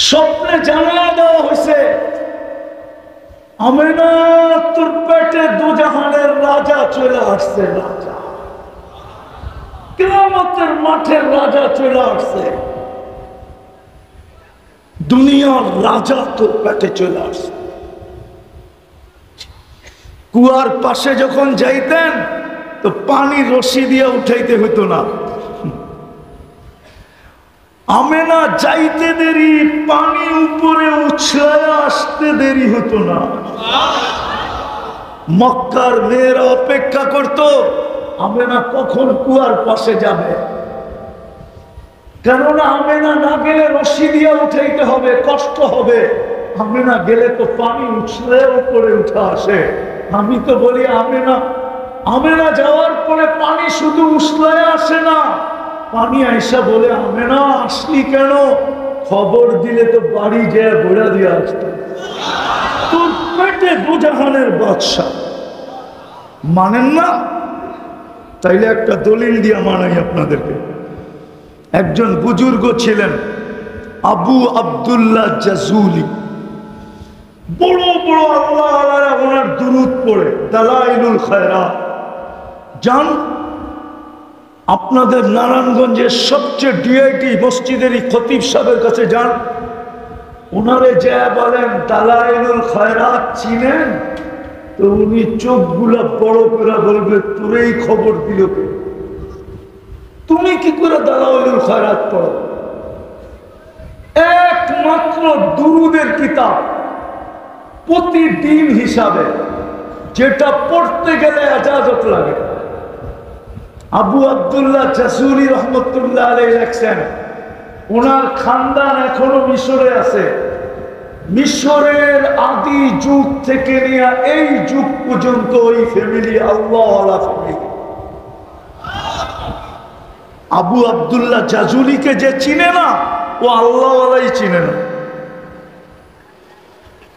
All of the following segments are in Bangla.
স্বপ্নে জানা দেওয়া হয়েছে আমেনা তোর পেটে দুজাহানের রাজা চলে আসছে। রাজা কিয়ামতের মাঠের রাজা চলে আসছে, দুনিয়ার রাজা তোর পেটে চলে আসছে। কুয়ার পাশে যখন যাইতেন তো পানি রশি দিয়ে উঠাইতে হতো না। আমেনা যাইতে দেরি, পানি উপরে উছলায় আসতে দেরি হতো না। মক্কার মেয়েরা অপেক্ষা করত আমেনা কখন কুয়ার পাশে যাবে, কেননা আমেনা না গেলে রশি দিয়ে উঠাইতে হবে, কষ্ট হবে। আমেনা গেলে তো পানি উছলে উপরে উঠে আসে। আমি তো বলি আমেনা যাওয়ার পরে পানি শুধু উছলায় আসে না, পানি আইসা বলে আমেনা আসলি কেন? খবর দিলে তো বাড়ি যেয়ে ঘোড়া দিয়ে আসতো। তোর পেটে দুজাহানের বাদশা। মানেন না? তাইলে একটা দলিল দিয়ে মানাই আপনাদেরকে। একজন বুজুর্গ ছিলেন আবু আব্দুল্লাহ জাজুলি, বড় বড় আল্লাহ আল্লাহ ওনার দুরূদ পড়ে দালাইলুল খায়রাত। জান আপনাদের নারায়ণগঞ্জের সবচেয়ে ডিআইটি মসজিদেরই খতিব সাহেবের কাছে যান, ওনারে যা বলেন দালাইলুল খায়রাত চিনেন? তো উনি চোখগুলা বড় করে বলবে তোরেই খবর দিল কে? তুমি কি করে দালাইলুল খায়রাত পড়ো? একমাত্র দুরুদের কিতাব প্রতিদিন হিসাবে, যেটা পড়তে গেলে এজাজত লাগে। আবু আব্দুল্লাহ জাসুলি রহমতুল্লাহ আলাইহি লেখছেন, ওনার খানদান এখনো মিশরে আছে। মিশরের আদি যুগ থেকে নিয়ে এই যুগ পর্যন্ত ওই ফ্যামিলি আল্লাহওয়ালা ফ্যামিলি। আবু আব্দুল্লাহ জাজুলিকে যে চিনে না, ও আল্লাহওয়ালাই চিনে না।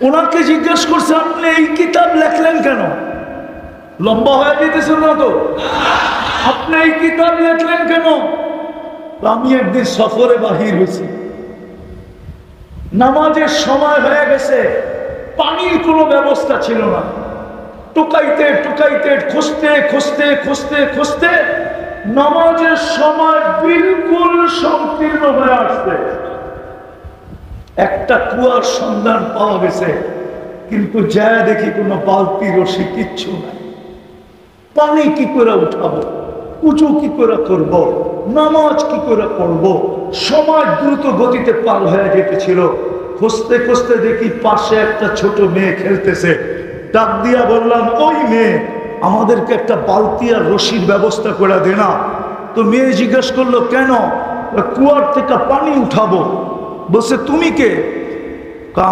ওনাকে জিজ্ঞেস করছে আপনি এই কিতাব লেখলেন কেন? লম্বা হয়ে যেতেছেন না তো? আপনি এই কিতাব লেখলেন কেন? আমি একদিন সফরে বাহির হয়েছি, নামাজের সময় হয়ে গেছে, পানির কোনো ব্যবস্থা ছিল না। টুকাইতে টুকাইতে খুঁজতে খুঁজতে খুঁজতে খুঁজতে নামাজের সময় বিলকুল সংকীর্ণ হয়ে আসছে। একটা কুয়ার সন্ধান পাওয়া গেছে, কিন্তু যা দেখি কোনো বালতি রশি কিচ্ছু নাই। পানি কি করে উঠাবো, উঁচু কি করে করব, নামাজ কি করে পড়বো? সময় দ্রুত গতিতে পার হয়ে যেতেছিল। খুঁজতে খুঁজতে দেখি পাশে একটা ছোট মেয়ে খেলতেছে। ডাক দিয়া বললাম, ওই মেয়ে, আমাদেরকে একটা বালতি আর রশির ব্যবস্থা করে দে না। তো মেয়ে জিজ্ঞেস করলো কেন? কুয়ার থেকে পানি উঠাবো। বলছে তুমি কে?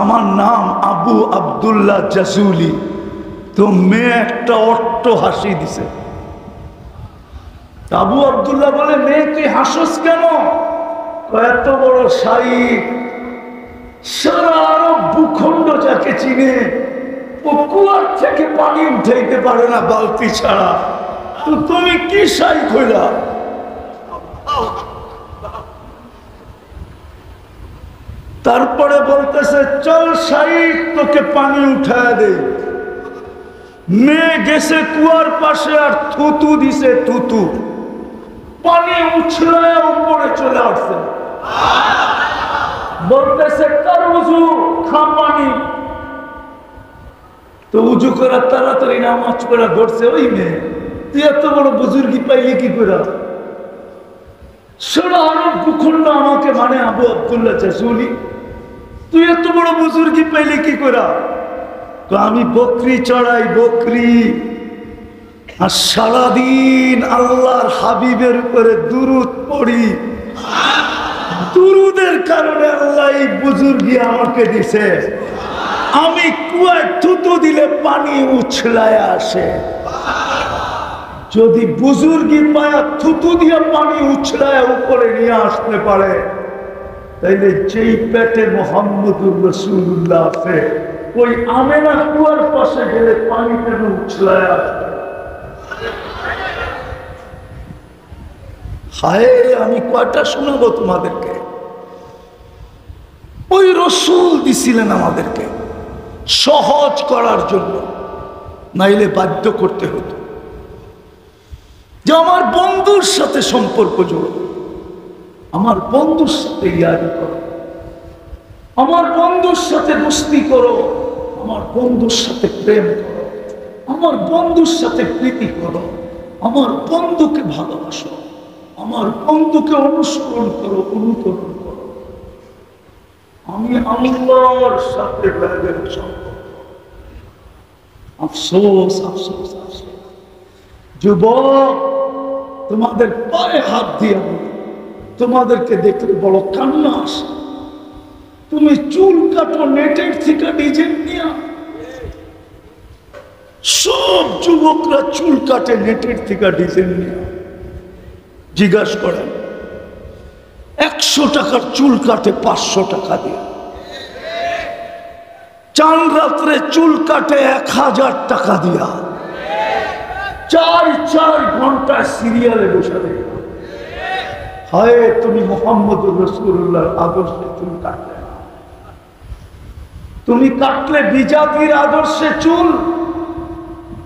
আমার নাম আবু আব্দুল্লাহ জাজুলি। তো মেয়ে একটা অট্ট হাসি দিছে। আবু আব্দুল্লাহ বলে, মেয়ে তুই হাসস কেন? এত বড় শাইখ, সারা আরব ভূখণ্ড যাকে চিনে, ও কুয়ার থেকে পানি উঠাইতে পারে না বালতি ছাড়া। তো তুমি কি শাইখ হইলা? তারপরে বলতেছে চল শাইখ তোকে পানি উঠায় দে। মেয়ে গেছে কুয়ার পাশে আর থুতু দিছে, থুতু পানি উছলায় উপরে চলে আসছে। বলতেছে কার উজু, খা পানি। তো উজু করা তাড়াতাড়ি নামাজ পড়া ধরছে। ওই মেয়ে, তুই এত বড় বুজুর্গি পাইলে কি করে? সারা আরব ভূখণ্ড আমাকে মানে আবু আব্দুল্লাহ জাজুলি, তুই এত বড় বুজুর্গি পাইলে কি করে? তো আমি বকরি চড়াই, বকরি, আর সারাদিন আল্লাহর হাবিবের উপরে দুরূদ পড়ি। দুরূদের কারণে আল্লাহ এই বুজুর্গি আমাকে দিছে। আমি কুয়ায় থুতু দিলে পানি উছলায় আসে। যদি বুজুর্গি পায়া থুতু দিয়ে পানি উছলায় উপরে নিয়ে আসতে পারে, তাইলে যেই পেটে মুহাম্মদুর রাসূলুল্লাহ আছে, ওই আমেনা কুয়ার পাশে গেলে পানি কেন উছলায় আসবে? হায়, আমি কয়টা শোনাবো তোমাদেরকে? ওই রসুল দিছিলেন আমাদেরকে সহজ করার জন্য, নাইলে বাধ্য করতে হতো যে আমার বন্ধুর সাথে সম্পর্ক জোড়ো, আমার বন্ধুর সাথে ইয়ারি করো, আমার বন্ধুর সাথে দোস্তি করো, আমার বন্ধুর সাথে প্রেম করো, আমার বন্ধুর সাথে প্রীতি করো, আমার বন্ধুকে ভালোবাসো, আমার বন্ধুকে অনুসরণ করো, অনুকরণ করো। আমি আল্লাহর সাথে সম্পর্ক। আফসোস আফসোস আফসোস যুবক, তোমাদের পায়ে হাত দিয়ে তোমাদেরকে দেখলে বড় কান্না আসে। তুমি চুল কাটো নেটের থেকে ডিজাইন নিয়ে, সব যুবকরা চুল কাটে নেটের থেকে ডিজাইন নিয়ে। জিজ্ঞাসা করেন 100 টাকার চুল কাটে 500 টাকা দিয়ে, চান রাত্রে চুল কাটে 1000 টাকা দিয়া, 4 ঘন্টা সিরিয়ালে বসে দেখো। হায় তুমি মুহাম্মদুর রাসূলুল্লাহর আদর্শে চুল কাটলে না, তুমি কাটলে বিজাতির আদর্শে চুল।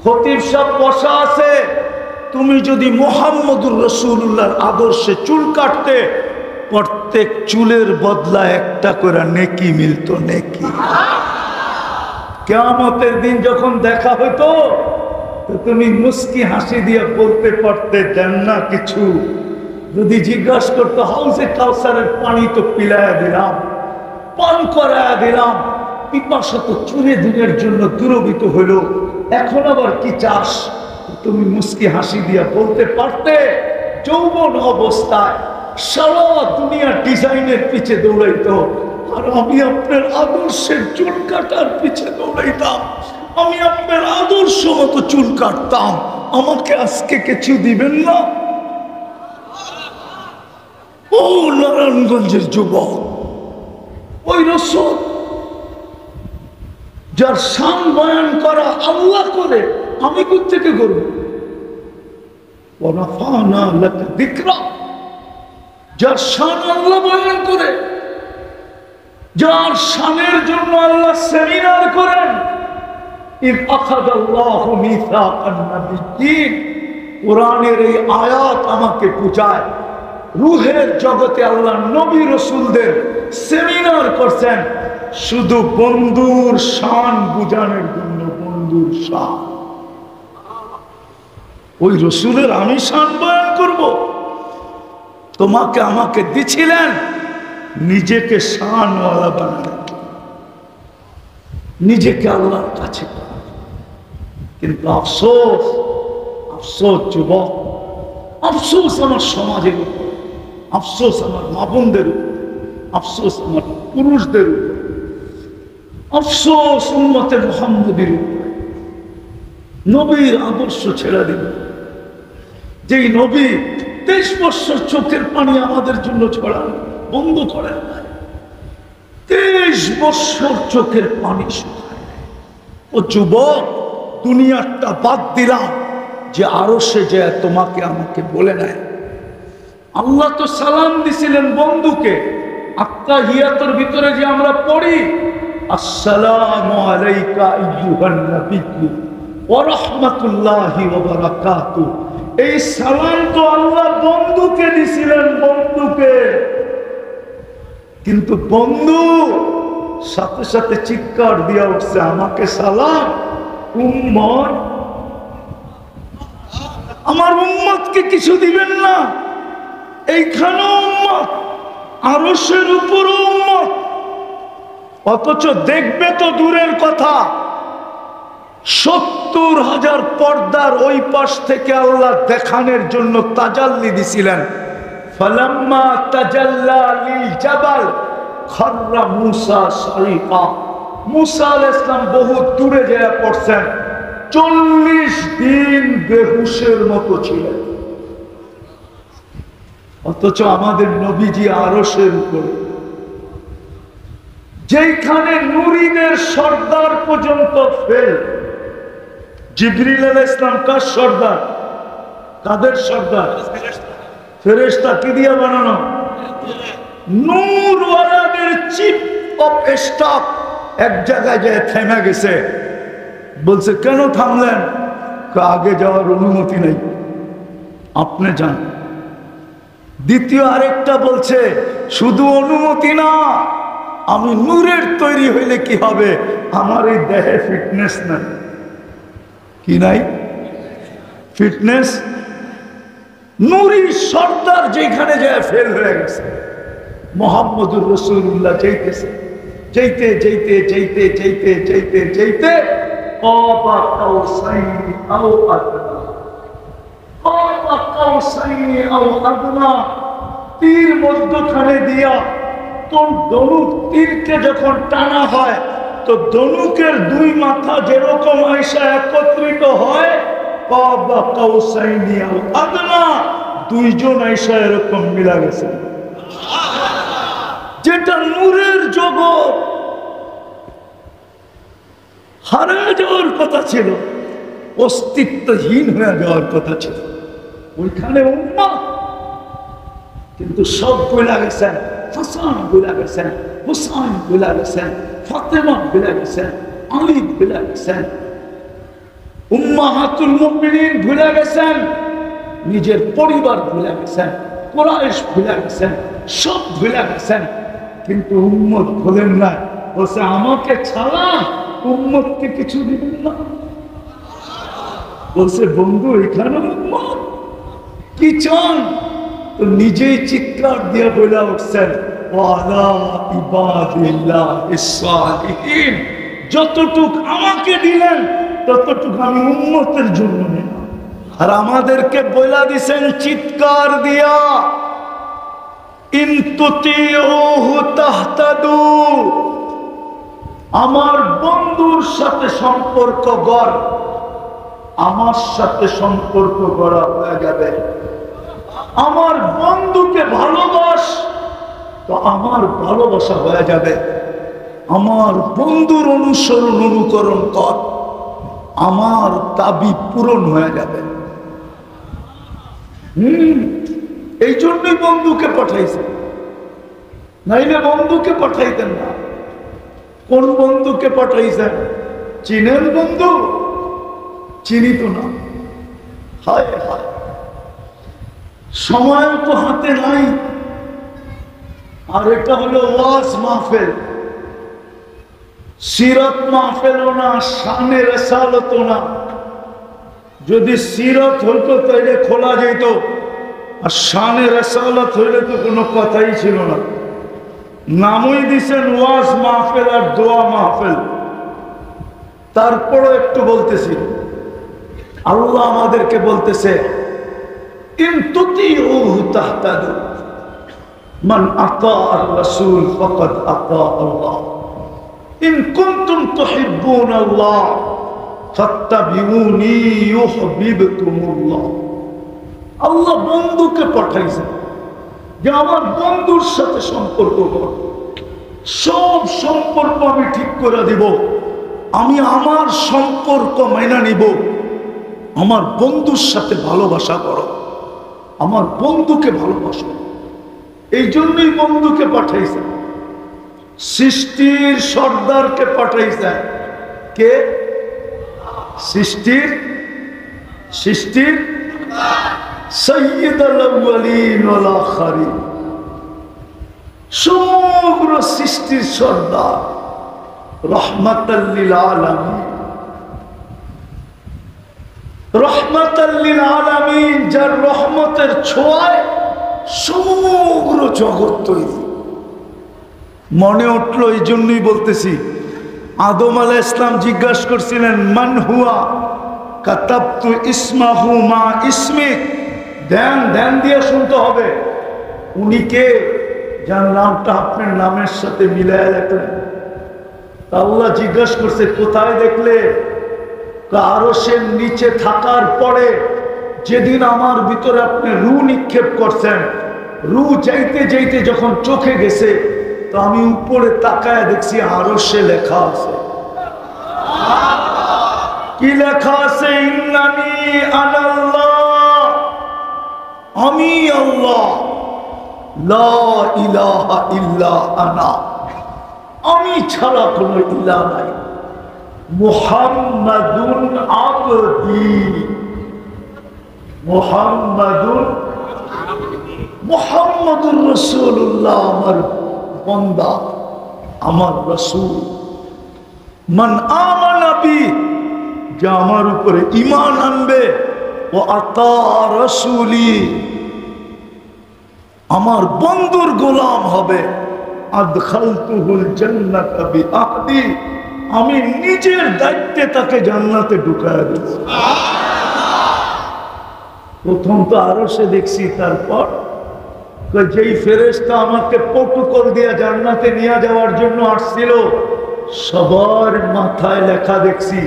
খতিব সাহেব বসা আছে, তুমি যদি মুহাম্মদুর রাসূলুল্লাহর আদর্শে চুল কাটতে, প্রত্যেক চুলের বদলা একটা করে নেকি মিলতো, নেকি। কিয়ামতের দিন যখন দেখা হইতো, তুমি মুস্কি হাসি দিয়ে বলতে পারতে, দেন না কিছু। যদি জিজ্ঞাসা করতো হাউজে কাউসারের পানি তো পিলায়া দিলাম, পান করায়া দিলাম, পিপাসা তো চুরে দিনের জন্য দুরবিত হইল, এখন আবার কি চাস? তুমি মুস্কি হাসি দিয়ে বলতে পারতে, যৌবন অবস্থায় সারা দুনিয়া ডিজাইনের পিছে দৌড়াইতো, আর আমি আপনার আদর্শের চুল কাটার পিছে দৌড়াইতাম, আমি আপনার আদর্শ মতো চুল কাটতাম, আমাকে আজকে কিছু দিবেন না? ও নারায়ণগঞ্জের যুবক, ওই রাসূল যার শান বয়ান করা আল্লাহ করে, আমি কোত্থেকে করব? ওয়ারাফানা লাকা যিকরা, যার শান আল্লাহ বয়ান করে, যার শানের জন্য আল্লাহ সেমিনার করেন। ইয আখাযাল্লাহু মিসাকান নাবিয়্যিন, কোরআনের এই আয়াত আমাকে বুঝায়, রূহের জগতে আল্লাহ নবী রাসূলদের সেমিনার করছেন শুধু বন্ধুর শান বুঝানোর জন্য। বন্ধুর শান, ওই রাসূলের আমি শান বয়ান করব? তোমাকে আমাকে দিছিলেন নিজেকে শানওয়ালা বানানোর, নিজেকে আল্লাহর কাছে। কিন্তু আফসোস, আফসোস যুবক, আফসোস আমার সমাজের উপর, আফসোস আমার মা বোনদের উপর, আফসোস আমার পুরুষদের উপর, আফসোস উম্মতে মুহাম্মদীর উপর। নবীর আদর্শ ছেড়ে দিল, যেই নবী 23 বছর চোখের পানি আমাদের জন্য ছড়ান বন্ধ করেন না, 23 বছর চোখের পানি শুকায়। ও যুবক, দুনিয়াটা বাদ দিলাম যে আরো সে যে তোমাকে আমাকে বলে নেয়। আল্লাহ তো সালাম দিছিলেন বন্ধুকে, আত্তাহিয়াতুর ভিতরে যে আমরা পড়ি, আসসালামু আলাইকা আইয়ুহান নাবিয়্যু ওয়া রাহমাতুল্লাহি ওয়া বারাকাতুহু, এই সালাম তো আল্লাহ বন্ধুকে দিছিলেন, বন্ধুকে। কিন্তু বন্ধু সাথে সাথে চিৎকার দিয়া উঠছে, আমাকে সালাম। উম্মত, আমার উম্মতকে কিছু দিবেন না? এইখানেও উম্মত, আরশের উপরও উম্মত, অথচ দেখবে তো দূরের কথা, 70,000 পর্দার ওই পাশ থেকে আল্লাহ দেখানোর জন্য তাজাল্লি দিছিলেন। ফালাম্মা তাজাল্লা লিল জাবাল খাররা মূসা সাইকা, মূসা আলাইহিস সালাম বহু দূরে যায় পড়ছেন, 40 দিন বেহুশের মতো ছিলেন। অথচ আমাদের নবীজি আরশের উপরে, যেখানে নূরিনের সর্দার পর্যন্ত ফেল। জিবরিল আলাইহিস সালাম কার সর্দার? কাদের সর্দার? ফেরেশতা। কি দিয়া বানানো? নূরওয়ালাদের চিফ অফ স্টাফ এক জায়গায় যে থেমে গেছে। বলছে কেন থামলেন? আগে যাওয়ার অনুমতি নেই, আপনি যান। দ্বিতীয় আরেকটা বলছে শুধু অনুমতি না, আমি নূরের তৈরি হইলে কি হবে, আমার এই দেহে ফিটনেস নাই। কি নাই? ফিটনেস। নূরি সর্দার যেখানে যায় ফেল হয়ে গেছে। মুহাম্মদুর রাসূলুল্লাহ যাইতেছে, যাইতে যাইতে যাইতে যাইতে যাইতে যাইতে কাবা কাউসাইনি আও আদনা, কাবা কাউসাইনি আও আদনা, তীর মধ্যখানে দিয়া তোর ধনুক তীরকে যখন টানা হয় তো ধনুকের দুই মাথা যেরকম আইসা একত্রিত হয়, কাবা কাউসাইনি আও আদনা, দুইজন আইসা এরকম মিলা গেছে। যেটা নূরের জগৎ হারিয়ে যাওয়ার কথা ছিল, অস্তিত্বহীন হয়ে যাওয়ার কথা ছিল, ওইখানে উম্মত কিন্তু সব বইলা গেছেন। হাসান বইলা গেছেন, হুসাইন বইলা গেছেন, ফাতেমা বইলা গেছেন, আলী বইলা গেছেন, উম্মাহাতুল মুমিনিন ভুলে গেছেন, নিজের পরিবার ভুলে গেছেন, কুরাইশ ভুলে গেছেন, সব ভুলে গেছেন, কিন্তু উম্মত ভুলেন না। বলছে আমাকে ছাড়া উম্মতকে কিছু দিবেন না। বলছে বন্ধু এখানে উম্মত কি চান? তো নিজেই চিৎকার দিয়ে বলে উঠছেন ওয়ালা ইবাদিল্লাহিস সালিহিন, যতটুক আমাকে দিলেন ততটুকু আমি উম্মতের জন্য নিলাম। আর আমাদেরকে বলে দিছেন চিৎকার দিয়া ইন তুতিউহু তাহতাদু, আমার বন্ধুর সাথে সম্পর্ক গড়, আমার সাথে সম্পর্ক গড়া হয়ে যাবে। আমার বন্ধুকে ভালোবাস তো আমার ভালোবাসা হয়ে যাবে। আমার বন্ধুর অনুসরণ অনুকরণ কর, আমার দাবি পূরণ হয়ে যাবে। এই জন্যই বন্ধুকে পাঠাইছে, নাইলে বন্ধুকে পাঠাইতেন না। কোন বন্ধুকে পাঠাইছেন? চীনের বন্ধু? চিনি তো না। হায় হায়, সময় তো হাতে নাই। আর এটা হলো ওয়াজ মাহফিল, সিরাত মাহফিলও না, শানে রিসালাতও না। যদি সিরাত হইতো তাইলে খোলা যেত, আর শানে রিসালাত হইলে তো কোনো কথাই ছিল না। নামই দিছেন ওয়াজ মাহফিল আর দোয়া মাহফিল। তারপরও একটু বলতেছি, আল্লাহ আমাদেরকে বলতেছে ইন তুতিউহু তাহতাদু, মান আতাআর রাসূল ফাকাদ আতা আল্লাহ, ইন কুনতুম তুহিব্বুনাল্লাহ ফাত্তাবিউনি ইউহিব্বুকুমুল্লাহ। আল্লাহ বন্ধুকে পাঠাইছেন যে আমার বন্ধুর সাথে সম্পর্ক কর, সব সম্পর্ক আমি ঠিক করে দিব। আমি আমার সম্পর্ক মাইনা নিব, আমার বন্ধুর সাথে ভালোবাসা করো, আমার বন্ধুকে ভালোবাসো। এই জন্যই বন্ধুকে পাঠাইছেন। সৃষ্টির সর্দারকে পাঠাইছেন কে? সৃষ্টির সাইয়্যিদুল আউয়ালিন ওয়াল আখিরিন, সমগ্র সৃষ্টির সর্দার, রাহমাতাল লিল আলামিন। রাহমাতাল লিল আলামিন, যার রহমতের ছোঁয়ায় সমগ্র জগৎ তৈরি। মনে উঠলো, এই জন্যই বলতেছি। আদম আলাইহিস সালাম জিজ্ঞাসা করছিলেন মান হুয়া, কাতাবতু ইসমাহু মা ইসমিক। ধ্যান দিয়ে শুনতে হবে, উনি কে? যার নামটা আপনার নামের সাথে মিলায় রাখলেন। আল্লাহ জিজ্ঞাসা করছে কোথায় দেখলে? আরশের নিচে থাকার পরে যেদিন আমার ভিতরে আপনি রূহ নিক্ষেপ করছেন, রূহ যাইতে যাইতে যখন চোখে গেছে তো আমি উপরে তাকায় দেখছি আরশে লেখা আছে। কি লেখা আছে? ইন্নানি আনাল্লাহ, আমি আল্লাহ, লা ইলাহা ইল্লা আনা, ছাড়া কোনো ইলাহ নাই। মুহাম্মাদুন আবদি, মুহাম্মাদুর রাসূলুল্লাহ আমার বান্দা, আমার রাসূল। মান আমানা বি, যে আমার উপরে ঈমান আনবে, ও আতা রাসূলি, আমার বন্ধুর গোলাম হবে, আদখালতুহুল জান্নাতা বিআহদি, আমি নিজের দায়িত্বে তাকে জান্নাতে ঢুকায়া দেব। প্রথম তো আরশে দেখছি, তারপর যেই ফেরেশতা আমাকে প্রটোকল দিয়ে জান্নাতে নিয়ে যাওয়ার জন্য আসছিল, সবার মাথায় লেখা দেখছি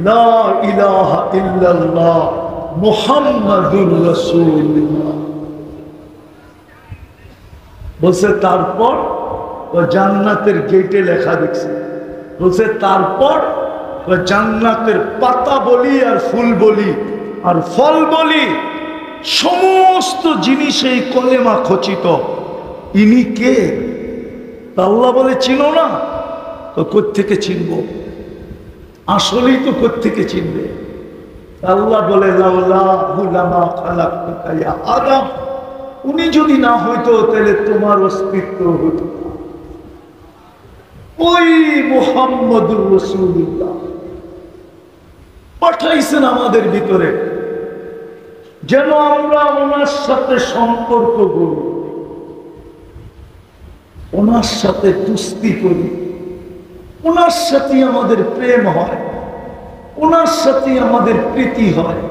লা ইলাহা ইল্লাল্লাহ মুহাম্মাদুর রাসূলুল্লাহ। বলছে তারপর ও জান্নাতের গেটে লেখা দেখছি, বলছে তারপর ও জান্নাতের পাতা বলি আর ফুল বলি আর ফল বলি, সমস্ত জিনিস এই কলেমা খচিত। ইনি কে? আল্লাহ বলে চিনো না? তো কোত্থেকে চিনব? আসলেই তো কোত্থেকে চিনবে? আল্লাহ বলে লাউলাহু লামা খালাকতুকা ইয়া আদম, উনি যদি না হইতো তাহলে তোমার অস্তিত্ব হতো না। ওই মুহাম্মদুর রাসূলুল্লাহ পাঠাইছেন আমাদের ভিতরে, যেন আমরা ওনার সাথে সম্পর্ক করি, ওনার সাথে দুস্তি করি, ওনার সাথে আমাদের প্রেম হয়, ওনার সাথে আমাদের প্রীতি হয়,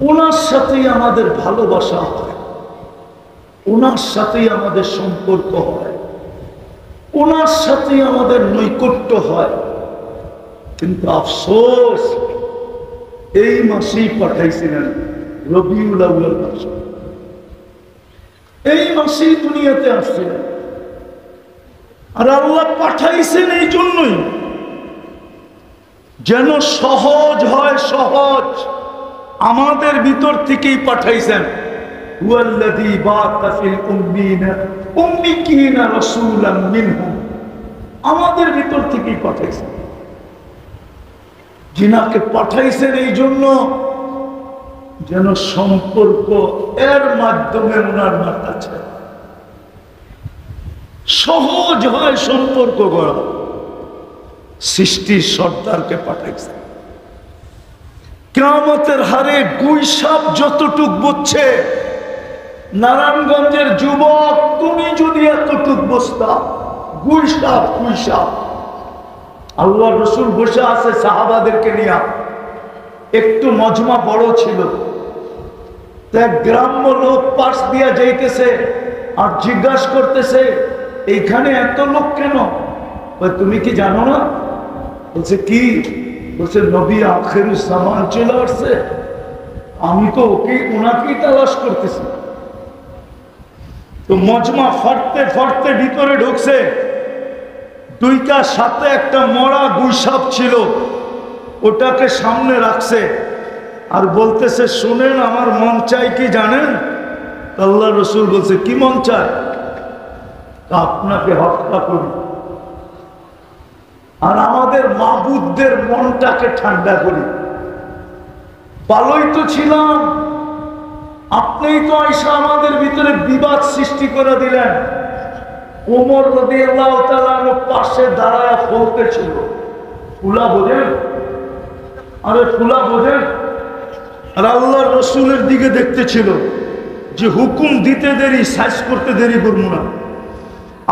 ওনার সাথে আমাদের ভালোবাসা হয়, ওনার সাথে আমাদের সম্পর্ক হয়, ওনার সাথে আমাদের নৈকট্য হয়। কিন্তু আফসোস, এই মাসেই পাঠাইছিলেন রবিউল আউয়াল মাসে, এই মাসেই দুনিয়াতে আসছিলেন। আর আল্লাহ পাঠাইছেন এই জন্যই যেন সহজ হয়, সহজ আমাদের ভিতর থেকেই পাঠাইছেন। হুয়াল্লাযী বা'আসা ফিল উম্মিয়িনা রাসূলাম মিনহুম, আমাদের ভিতর থেকেই পাঠাইছেন। যিনাকে পাঠাইছেন এই জন্য যেন সম্পর্ক এর মাধ্যমে ওনার কাছে সহজ হয় সম্পর্ক গড়া। সৃষ্টির সর্দারকে পাঠাইছে। কিয়ামতের হারে গুইসাপ যতটুক বুঝছে, নারায়ণগঞ্জের যুবক তুমি যদি এতটুক বসতা, গুইসাপ গুইসাপ। আল্লাহ রসুল বসে আছে সাহাবাদেরকে নিয়ে, একটু মজমা বড় ছিল, এক গ্রাম্য লোক পাশ দিয়া যাইতেছে আর জিজ্ঞাসা করতেছে এইখানে এত লোক কেন? তুমি কি জানো না? বলছে কি? বলছে নবী আখিরুস জামান চলে আসছে, আমি তো ওনাকেই তালাশ করতেছি। তো মজমা ফাটতে ফাটতে ভিতরে ঢুকছে, দুইটা সাথে একটা মরা গুইসাপ ছিল, ওটাকে সামনে রাখছে আর বলতেছে শুনেন আমার মন চাই কি জানেন? আল্লাহ রসুল বলছে কি মন চায়? আপনাকে হত্যা করি আর আমাদের মাবুদদের মনটাকে ঠান্ডা করি। ভালোই তো ছিলাম, আপনিই তো আইসা আমাদের ভিতরে বিবাদ সৃষ্টি করে দিলেন। ওমর রাদিয়াল্লাহু তাআলা পাশে দাঁড়ায় বলতেছিল, ফুলা বোঝেন? আরে ফুলা বোঝেন? আর আল্লাহর রসুলের দিকে দেখতেছিল যে হুকুম দিতে দেরি, সাইজ করতে দেরি করবো না।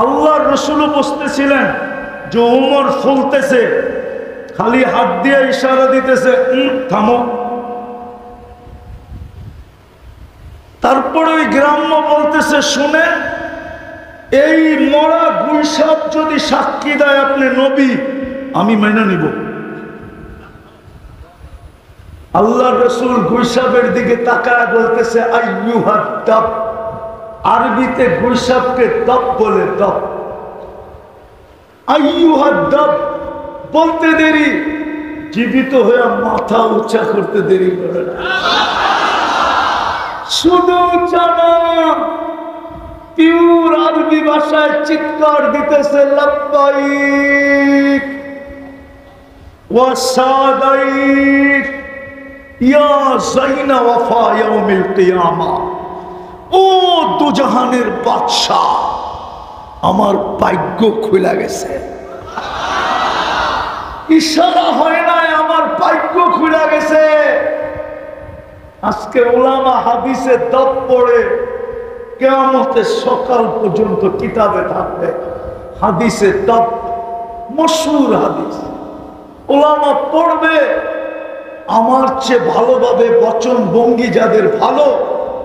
আল্লাহর রসুলও বসতেছিলেন যে ওমর ফলতেছে, খালি হাত দিয়ে ইশারা দিতেছে থামো। তারপরে ওই গ্রাম্য বলতেছে শুনে, এই মরা গুইসাপ যদি সাক্ষী দেয় আপনি নবী, আমি মেনে নিব। আল্লাহর রসুল গুইসাপের দিকে তাকায় বলতেছে আইয়ুহাদ দাব, আরবিতে গুইসাপকে দাব বলে, দাব। আইয়ুহাদ দাব বলতে দেরি, জীবিত হয়ে মাথা উঁচা করতে দেরি করে না। শুধু জানা পিওর আরবি ভাষায় চিৎকার দিতেছে লাব্বাইক ওয়াসাদাইক ইয়া যাইনা ওয়াফা ইয়াউমিল কিয়ামা। ও দুজাহানের বাদশা, আমার ভাগ্য খুলে গেছে। ইশারা হয় নাই, আমার ভাগ্য খুলে গেছে। আজকে উলামা হাদিসে দপ পড়ে কিয়ামতের সকাল পর্যন্ত কিতাবে থাকবে হাদিসে দপ, মশহুর হাদিস। উলামা পড়বে, আমার চেয়ে ভালোভাবে বচন ভঙ্গি যাদের ভালো,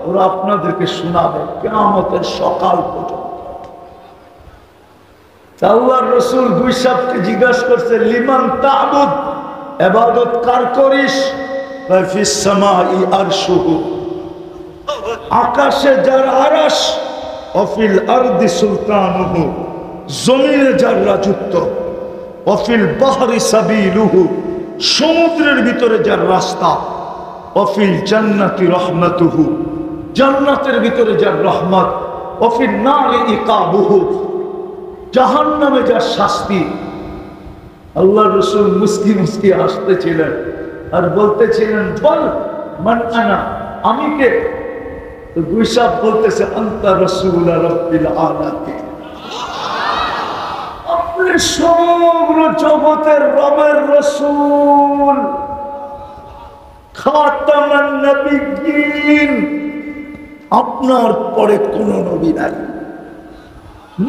ওরা আপনাদেরকে শোনাবে কিয়ামতের সকাল পর্যন্ত। আল্লাহর রাসূল গুইসাবকে জিজ্ঞাসা করছে, লিমান তা'বুদ, ইবাদত কার করিস? ফিস সামাই আরশুহু, আকাশে যার আরশ, ওয়াফিল আরদি সুলতানুহু, জমিনে যার রাজত্ব, ওয়াফিল বাহরি সাবিলুহু, সমুদ্রের ভিতরে যার রাস্তা, ওয়াফিল জান্নাতি রাহমাতুহু, জান্নাতের ভিতরে যার রহমত, ওয়াফিন নারি ইকাবুহু, জাহান্নামে যার শাস্তি। আল্লাহর রাসূল মুস্কি মুস্কি হাসতেছিলেন আর বলতেছিলেন, বল মান আনা, আমি কে? তো গুইসাব বলতেছে, আনতা রাসূল রাব্বিল আলামিন, আপনি সমগ্র জগতের রবের রাসূল, খাতামান নবিয়্যিন, আপনার পরে কোন নবী নাই।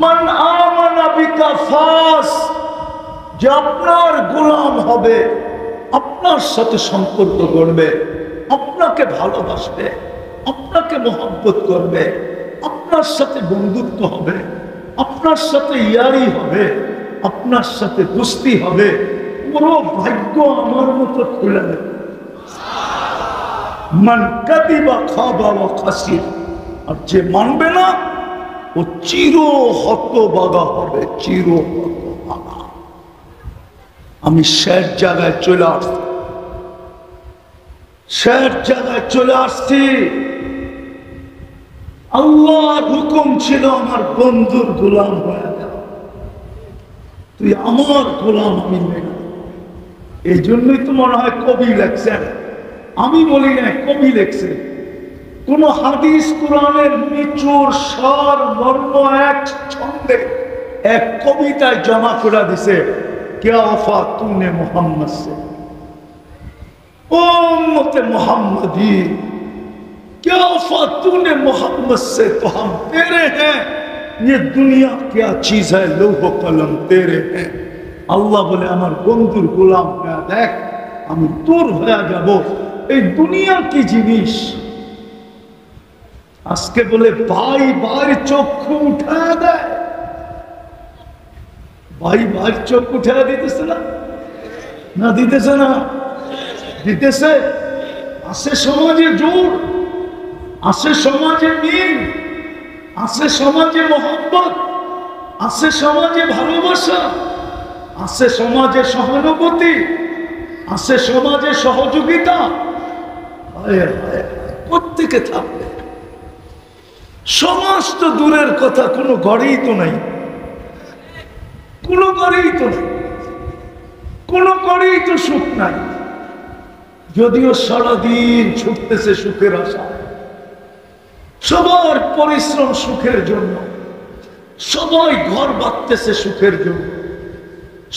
মান আমানা বিকা ফাস, যে আপনার গোলাম হবে, আপনার সাথে সম্পর্ক করবে, আপনাকে ভালোবাসবে, আপনাকে মহব্বত করবে, আপনার সাথে বন্ধুত্ব হবে, আপনার সাথে ইয়ারি হবে, আপনার সাথে দোস্তি হবে, পুরো ভাগ্য আমার মতো খুলে দেবে। মান কাদিবা খাবা ওয়া খাসির, আর যে মানবে না ও চির হতভাগা হবে, চির হতভাগা। আমি শেষ জায়গায় চলে আসছি, শেষ জায়গায় চলে আসছি। আল্লাহর হুকুম ছিল আমার বন্ধুর গোলাম হয়ে যাও, তুই আমার গোলাম, আমি নেই। এই জন্যই তো মনে হয় কবি লেখছেন, আমি বলি না, কবি লেখছে। কোন হাদিস কোরআনের নিচুর সার মর্ম এক ছন্দে এক কবিতায় জমা করে দিছে, क्या वफा तूने मोहम्मद से, ओ उम्मत मोहम्मदी, क्या वफा तूने मोहम्मद से, तो हम तेरे हैं, ये दुनिया क्या चीज है, लौह कलम तेरे हैं। আল্লাহ বলে, আমার বন্ধুর গোলাম হয়ে দেখ, আমি তোর হয়ে যাব। এই দুনিয়া কি জিনিস? আজকে বলে ভাই ভাইয়ের চক্ষু উঠা দেয়, ভাই ভাইয়ের চোখ উঠা দিতেছে না, না দিতেছে না, দিতেছে। আছে সমাজে জোর, আছে সমাজে মিল, আছে সমাজে মহব্বত, আছে সমাজে ভালোবাসা, আছে সমাজে সহানুভূতি, আছে সমাজে সহযোগিতা। প্রত্যেকে থাকবে। সমাজ তো দূরের কথা, কোনো ঘরেই তো নাই, কোনো ঘরেই তো নাই, কোনো ঘরেই তো সুখ নাই। যদিও সারাদিন ছুটতেছে সুখের আশা, সবার পরিশ্রম সুখের জন্য, সবাই ঘর বাঁধতেছে সুখের জন্য,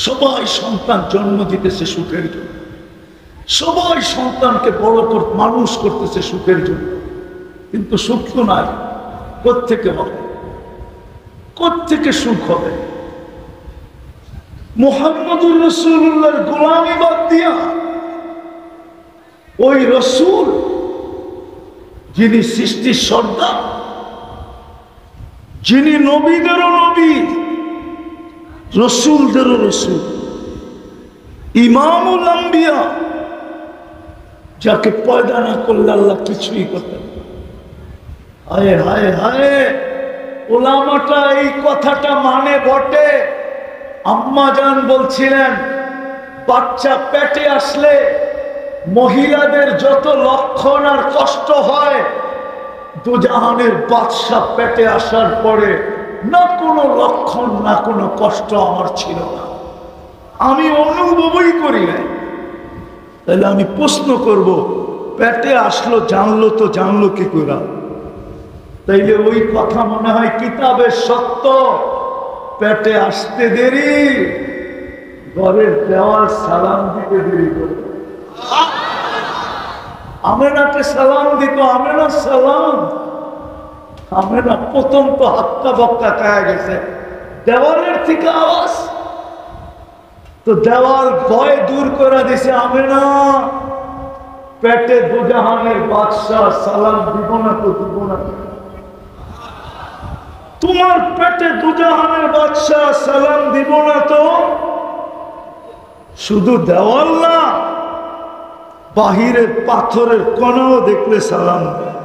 সবাই সন্তান জন্ম দিতেছে সুখের জন্য, সবাই সন্তানকে বড় মানুষ করতেছে সুখের জন্য, কিন্তু সুখ তো নাই। কোত্থেকে হবে? কোত্থেকে সুখ হবে? মুহাম্মদুর রাসূলুল্লাহর গোলামি বাদ দিয়া ওই রাসূল যিনি সৃষ্টির সর্দার, যিনি নবীদেরও নবী, রাসূলদেরও রাসূল, ইমামুল আম্বিয়া, যাকে পয়দা না করলে আল্লাহ কিছুই করতেন না। হায় হায় হায়, ওলামাটা এই কথাটা মানে বটে। আম্মা জান বলছিলেন, বাচ্চা পেটে আসলে মহিলাদের যত লক্ষণ আর কষ্ট হয়, দুজাহানের বাদশা পেটে আসার পরে না কোনো লক্ষণ না কোনো কষ্ট আমার ছিল না, আমি অনুভবই করি নাই। তাহলে আমি প্রশ্ন করব, পেটে আসলো জানলো তো জানলো কি করে? তাইলে ওই কথা মনে হয় কিতাবের সত্য। পেটে আসতে দেরি, ঘরের দেওয়াল সালাম দিতে দেরি করে। আমেনাকে সালাম দিত, আমেনা সালাম, আমেনা প্রথম তো হাক্কা বক্কা খায়া গেছে, দেওয়ালের থেকে আওয়াজ, তো দেওয়াল ভয় দূর করে দিছে। আমেনা পেটে দুজাহানের বাদশাহ, সালাম দিব না তো দিব না? তোমার পেটে দুজাহানের বাদশাহ, সালাম দিব না তো? শুধু দেওয়াল না, বাহিরের পাথরের কোনাও দেখলে সালাম দেয়।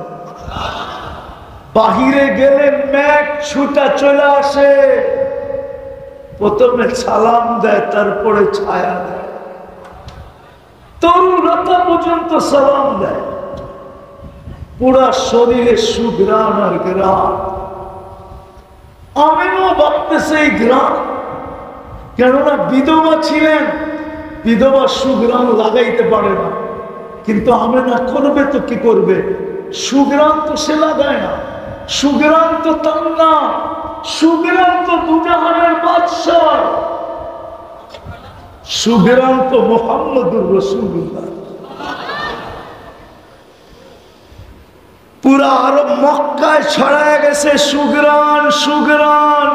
বাহিরে গেলে মেঘ ছুটা চলে আসে, প্রথমে সালাম দেয়, তারপরে ছায়া দেয়। তরুণতা পর্যন্ত সালাম দেয়। পুরা শরীরে সুঘ্রাণ আর গ্রাম। আমিও ভাবতেছি এই গ্রাম, কেননা বিধবা ছিলেন, বিধবা সুঘ্রাণ লাগাইতে পারে না, কিন্তু আমেনা করবে তো কি করবে? সুঘ্রাণ তো সে লাগায় না, সুঘ্রাণ তো তার না, সুঘ্রাণ তো দুজাহানের বাদশাহ, সুঘ্রাণ তো মুহাম্মদুর রাসূলুল্লাহ। পুরা আরব মক্কায় ছড়ায় গেছে সুঘ্রাণ, সুঘ্রাণ।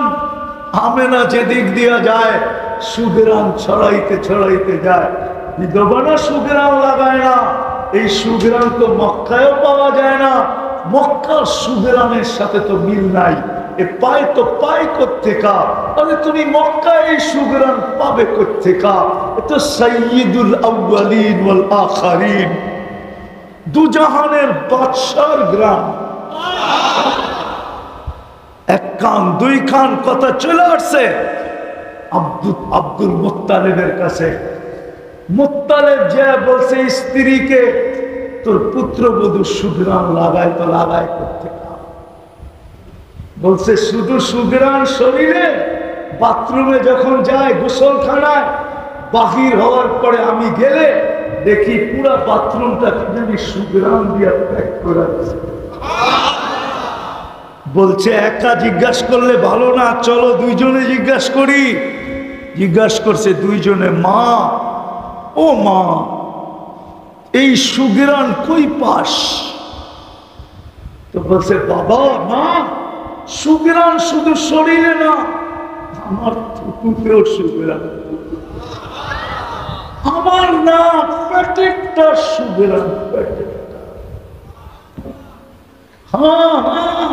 আমেনা যেদিক দিয়া যায় সুঘ্রাণ ছড়াইতে ছড়াইতে যায়। বিধবা না সুঘ্রাণ লাগায় না, এই সুঘ্রাণ তো মক্কায়ও পাওয়া যায় না, মক্কার সুঘ্রাণের সাথে তো মিল নাই। এ পায় তো পায় কোত্থেকা? আরে তুমি মক্কায় এই সুঘ্রাণ পাবে কোত্থেকা? এ তো সাইয়্যিদুল আউয়ালিন ওয়াল আখিরিন, দুজাহানের বাদশার গ্রাম। এক কান দুই কান কথা চলে আসছে আব্দুল মুত্তালিবের কাছে। মুত্তালিব যে বলছে স্ত্রীকে, তোর পুত্রবধূ সুঘ্রাণ লাগায় তো লাগায় করতে, বলছে শুধু সুঘ্রাণ শরীরে, বাথরুমে যখন যায় গোসলখানায়, বাহির হওয়ার পরে আমি গেলে দেখি পুরা বাথরুমটা কি সুঘ্রাণ দিয়া প্যাক করা আছে। বলছে একা জিজ্ঞাসা করলে ভালো না, চলো দুইজনে জিজ্ঞাসা করি। জিজ্ঞাসা করছে দুইজনে, মা ও মা, এই সুঘ্রাণ কই পাস? তো বলছে বাবা মা, সুঘ্রাণ শুধু শরীরে না, আমার থুতুতেও সুঘ্রাণ, আমার না পেটেরটা সুঘ্রাণ, পেটেরটা। হ্যাঁ হ্যাঁ